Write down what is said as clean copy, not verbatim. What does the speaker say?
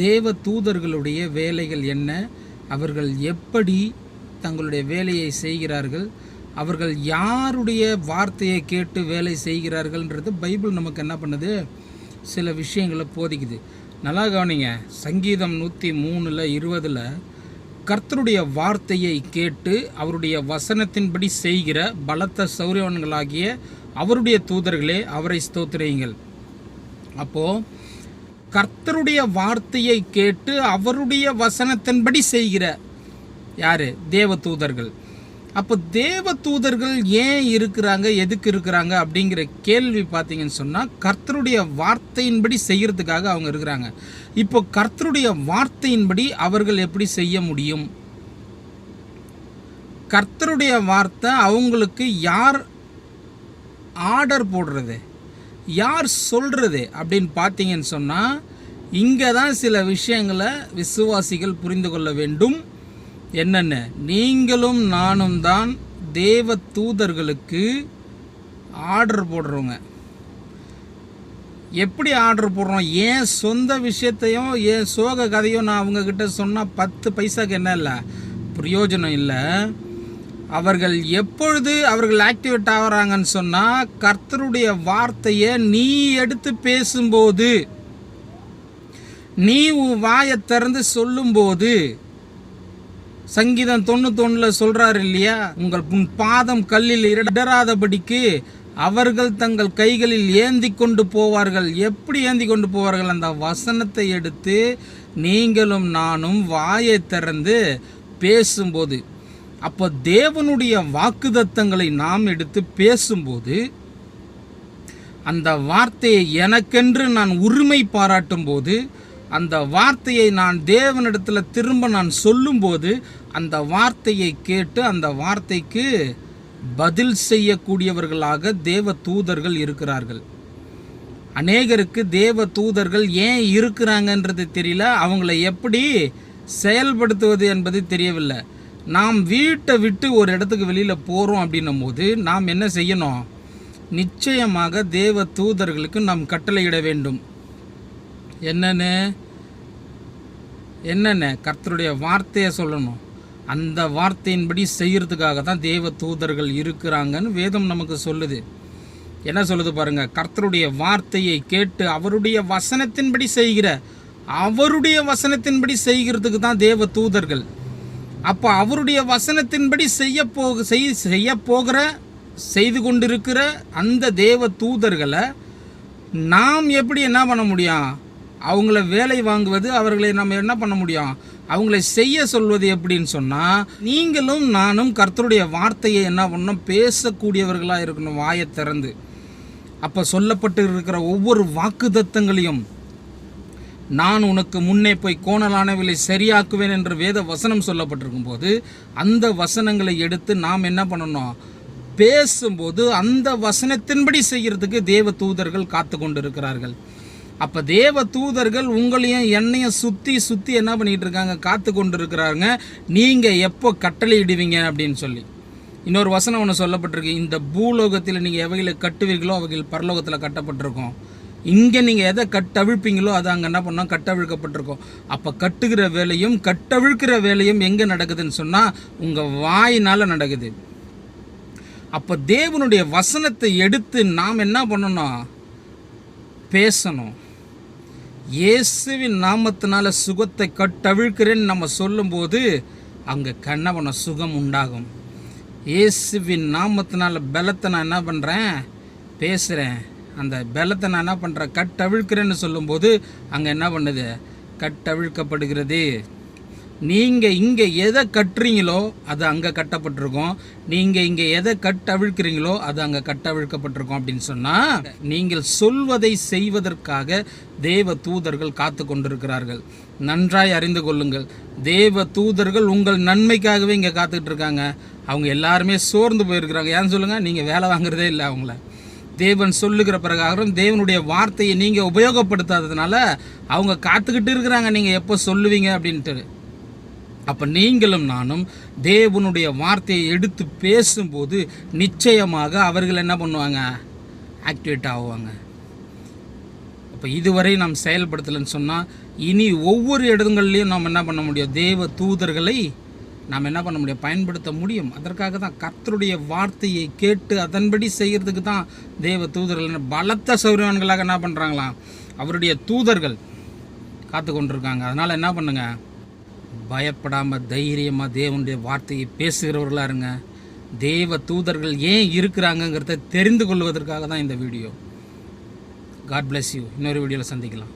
தேவ தூதர்களுடைய வேலைகள் என்ன? அவர்கள் எப்படி தங்களுடைய வேலையை செய்கிறார்கள்? அவர்கள் யாருடைய வார்த்தையை கேட்டு வேலை செய்கிறார்கள்ன்றது பைபிள் நமக்கு என்ன பண்ணுது? சில விஷயங்களை போதிக்குது. நல்லா கவனிங்க. சங்கீதம் 103:20 கர்த்தருடைய வார்த்தையை கேட்டு அவருடைய வசனத்தின்படி செய்கிற பலத்த சௌரியவான்களாகிய அவருடைய தூதர்களே, அவரை ஸ்தோத்திரியுங்கள். அப்போது கர்த்தருடைய வார்த்தையை கேட்டு அவருடைய வசனத்தின்படி செய்கிற யார்? தேவ தூதர்கள். அப்போ தேவ தூதர்கள் ஏன் இருக்கிறாங்க, எதுக்கு இருக்கிறாங்க அப்படிங்கிற கேள்வி பார்த்தீங்கன்னு சொன்னால், கர்த்தருடைய வார்த்தையின்படி செய்கிறதுக்காக அவங்க இருக்கிறாங்க. இப்போ கர்த்தருடைய வார்த்தையின்படி அவர்கள் எப்படி செய்ய முடியும்? கர்த்தருடைய வார்த்தை அவங்களுக்கு யார் ஆர்டர் போடுறது, யார் சொல்கிறது அப்படின்னு பார்த்தீங்கன்னு சொன்னால், இங்கே தான் சில விஷயங்களை விசுவாசிகள் புரிந்து கொள்ள வேண்டும். என்னென்ன? நீங்களும் நானும் தான் தேவ தூதர்களுக்கு ஆர்டர் போடுறோங்க. எப்படி ஆர்டர் போடுறோம்? ஏன் சொந்த விஷயத்தையும் ஏன் சோக கதையும் நான் அவங்கக்கிட்ட சொன்னால் 10 பைசாக்கு என்ன இல்லை, பிரயோஜனம் இல்லை. அவர்கள் எப்பொழுது அவர்கள் ஆக்டிவேட் ஆகிறாங்கன்னு சொன்னால், கர்த்தருடைய வார்த்தையை நீ எடுத்து பேசும்போது, நீ உன் வாயை திறந்து சொல்லும்போது, சங்கீதம் 91 சொல்கிறார் இல்லையா, உங்கள் பாதம் கல்லில் இடராதபடிக்கு அவர்கள் தங்கள் கைகளில் ஏந்தி கொண்டு போவார்கள். எப்படி ஏந்தி கொண்டு போவார்கள்? அந்த வசனத்தை எடுத்து நீங்களும் நானும் வாயை திறந்து பேசும்போது. அப்போ தேவனுடைய வாக்குத்தத்தங்களை நாம் எடுத்து பேசும்போது, அந்த வார்த்தையை எனக்கென்று நான் உரிமை பாராட்டும் போது, அந்த வார்த்தையை நான் தேவனிடத்தில் திரும்ப நான் சொல்லும்போது, அந்த வார்த்தையை கேட்டு அந்த வார்த்தைக்கு பதில் செய்யக்கூடியவர்களாக தேவ தூதர்கள் இருக்கிறார்கள். அநேகருக்கு தேவ தூதர்கள் ஏன் இருக்கிறாங்கன்றது தெரியல, அவங்கள எப்படி செயல்படுத்துவது என்பது தெரியவில்லை. நாம் வீட்டை விட்டு ஒரு இடத்துக்கு வெளியில் போகிறோம் அப்படின்னும் போது நாம் என்ன செய்யணும்? நிச்சயமாக தேவ தூதர்களுக்கு நாம் கட்டளையிட வேண்டும். என்னென்ன? கர்த்தருடைய வார்த்தையை சொல்லணும். அந்த வார்த்தையின்படி செய்கிறதுக்காக தான் தேவ தூதர்கள் இருக்கிறாங்கன்னு வேதம் நமக்கு சொல்லுது. என்ன சொல்லுது பாருங்கள்? கர்த்தருடைய வார்த்தையை கேட்டு அவருடைய வசனத்தின்படி செய்கிற, அவருடைய வசனத்தின்படி செய்கிறதுக்கு தான் தேவ தூதர்கள். அப்போ அவருடைய வசனத்தின்படி செய்து கொண்டிருக்கிற அந்த தேவ தூதர்களை நாம் எப்படி என்ன பண்ண முடியும்? அவங்கள வேலை வாங்குவது, அவர்களை நம்ம என்ன பண்ண முடியும்? அவங்களை செய்ய சொல்வது எப்படின்னு சொன்னால், நீங்களும் நானும் கர்த்தருடைய வார்த்தையை என்ன பண்ணணும்? பேசக்கூடியவர்களாக இருக்கணும், வாயை திறந்து. அப்போ சொல்லப்பட்டு இருக்கிற ஒவ்வொரு வாக்குத்தத்தங்களையும், நான் உனக்கு முன்னே போய் கோணலானவர்களை சரியாக்குவேன் என்று வேத வசனம் சொல்லப்பட்டிருக்கும் போது, அந்த வசனங்களை எடுத்து நாம் என்ன பண்ணணும்? பேசும்போது அந்த வசனத்தின்படி செய்கிறதுக்கு தேவ தூதர்கள் காத்து கொண்டு இருக்கிறார்கள். அப்போ தேவ தூதர்கள் உங்களையும் என்னையும் சுற்றி என்ன பண்ணிகிட்டு இருக்காங்க? காத்து கொண்டு இருக்கிறாங்க. நீங்கள் எப்போ கட்டளையிடுவீங்க அப்படின்னு சொல்லி. இன்னொரு வசனம் ஒன்று சொல்லப்பட்டிருக்கு, இந்த பூலோகத்தில் நீங்கள் எவைகளை கட்டுவீர்களோ அவைகள் பரலோகத்தில் கட்டப்பட்டிருக்கும். இங்கே நீங்கள் எதை கட்டவிழ்ப்பீங்களோ அது அங்கே என்ன பண்ணால் கட்டவிழ்க்கப்பட்டிருக்கும். அப்போ கட்டுகிற வேலையும் கட்டவிழ்க்கிற வேலையும் எங்கே நடக்குதுன்னு சொன்னால், உங்கள் வாயினால் நடக்குது. அப்போ தேவனுடைய வசனத்தை எடுத்து நாம் என்ன பண்ணணும்? பேசணும். இயேசுவின் நாமத்தினால சுகத்தை கட்டவிழ்க்கிறேன்னு நம்ம சொல்லும்போது அங்கே கண்ணவன சுகம் உண்டாகும். இயேசுவின் நாமத்தினால பலத்தை நான் என்ன பண்ணுறேன்? பேசுகிறேன். அந்த பலத்தை நான் என்ன பண்ணுறேன்? கட்டவிழ்க்கிறேன்னு சொல்லும்போது அங்கே என்ன பண்ணுது? கட்டவிழ்க்கப்படுகிறது. நீங்கள் இங்கே எதை கட்டுறீங்களோ அது அங்கே கட்டப்பட்டிருக்கும். நீங்கள் இங்கே எதை கட்டவிழ்க்கிறீங்களோ அது அங்கே கட்டவிழ்க்கப்பட்டிருக்கும். அப்படின்னு சொன்னால், நீங்கள் சொல்வதை செய்வதற்காக தேவ தூதர்கள் காத்து கொண்டிருக்கிறார்கள். நன்றாய் அறிந்து கொள்ளுங்கள், தேவ தூதர்கள் உங்கள் நன்மைக்காகவே இங்கே காத்துக்கிட்டு இருக்காங்க. அவங்க எல்லாருமே சோர்ந்து போயிருக்கிறாங்க. ஏன்னு சொல்லுங்கள்? நீங்கள் வேலை வாங்குறதே இல்லை அவங்கள. தேவன் சொல்லுகிற பிரகாரம் தேவனுடைய வார்த்தையை நீங்கள் உபயோகப்படுத்தாததுனால அவங்க காத்துக்கிட்டு இருக்கிறாங்க, நீங்கள் எப்போ சொல்லுவீங்க அப்படின்ட்டு. அப்போ நீங்களும் நானும் தேவனுடைய வார்த்தையை எடுத்து பேசும்போது நிச்சயமாக அவர்கள் என்ன பண்ணுவாங்க? ஆக்டிவேட் ஆகுவாங்க. அப்போ இதுவரை நாம் செயல்படுத்தலைன்னு சொன்னால் இனி ஒவ்வொரு இடங்கள்லையும் நாம் என்ன பண்ண முடியும், தேவ தூதர்களை நாம் என்ன பண்ண முடியும், பயன்படுத்த முடியும். அதற்காக தான் கர்த்தருடைய வார்த்தையை கேட்டு அதன்படி செய்கிறதுக்கு தான் தேவ தூதர்கள் பலத்த சௌரியவான்களாக என்ன பண்ணுறாங்களாம், அவருடைய தூதர்கள் காத்து கொண்டிருக்காங்க. அதனால் என்ன பண்ணுங்க, பயப்படாமல் தைரியமாக தேவனுடைய வார்த்தையை பேசுகிறவர்களாக இருங்க. தேவ தூதர்கள் ஏன் இருக்கிறாங்கங்கிறத தெரிந்து கொள்வதற்காக தான் இந்த வீடியோ. God bless you. இன்னொரு வீடியோவில் சந்திக்கலாம்.